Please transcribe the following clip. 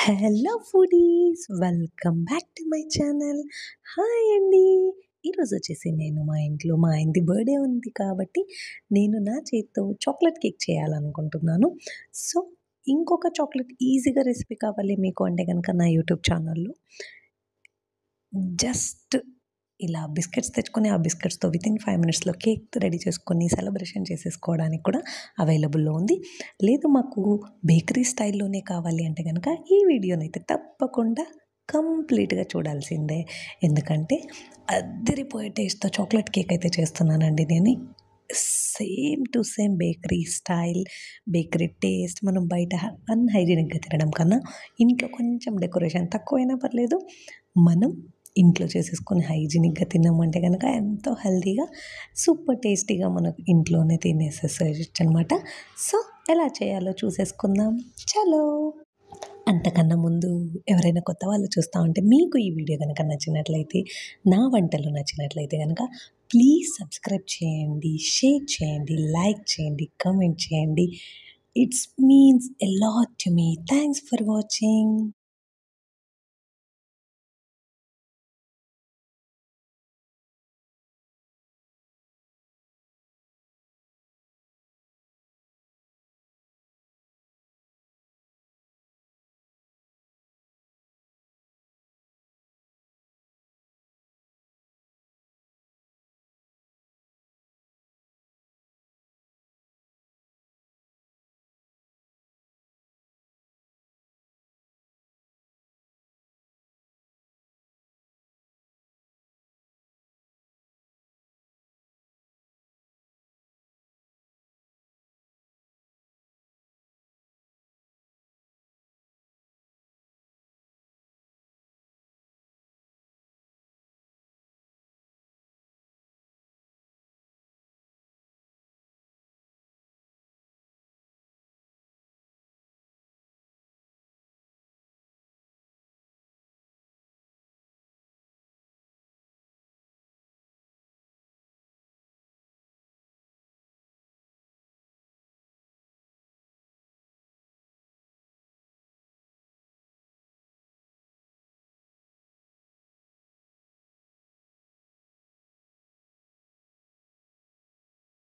Hello foodies welcome back to my channel. Hi అండి. ఈరోజు వచ్చేసి నేను మా ఇంట్లో మా ఆయనది బర్త్డే ఉంది కాబట్టి నేను నా చేత్తో చాక్లెట్ కేక్ చేయాలనుకుంటున్నాను. సో ఇంకొక చాక్లెట్ ఈజీగా రెసిపీ కావాలి మీకు అంటే కనుక నా యూట్యూబ్ ఛానల్‌లో జస్ట్ ఇలా బిస్కెట్స్ తెచ్చుకొని ఆ బిస్కెట్స్‌తో వితిన్ 5 మినిట్స్‌లో కేక్ రెడీ చేసుకొని సెలబ్రేషన్ చేసేసుకోవడానికి కూడా అవైలబుల్‌లో ఉంది. లేదు మాకు బేకరీ స్టైల్‌లోనే కావాలి అంటే గనక ఈ వీడియోనైతే తప్పకుండా కంప్లీట్‌గా చూడాల్సిందే. ఎందుకంటే అద్దిరిపోయే టేస్ట్‌తో చాక్లెట్ కేక్ అయితే చేస్తున్నానండి నేను. Same to same bakery style, bakery taste మనం బయట అన్‌హైజీనిక్‌గా తినడం కన్నా ఇంట్లో కొంచెం డెకరేషన్ తక్కువైనా పర్లేదు. మనం ఇంట్లో చేసేసుకొని హైజీనిక్‌గా తిన్నామంటే గనక ఎంతో హెల్తీగా, సూపర్ టేస్టీగా మనకు ఇంట్లోనే తినేసేసేయొచ్చనమాట. సో, ఎలా చేయాలో చూసేసుకుందాం. చలో! అంతకన్నా ముందు ఎవరైనా కొత్త వాళ్ళు చూస్తా ఉంటే మీకు ఈ వీడియో గనక నచ్చినట్లయితే, నా వంటలు నచ్చినట్లయితే గనక ప్లీజ్ సబ్స్క్రైబ్ చేయండి, షేర్ చేయండి, లైక్ చేయండి, కామెంట్ చేయండి. It's means a lot to me. Thanks for watching.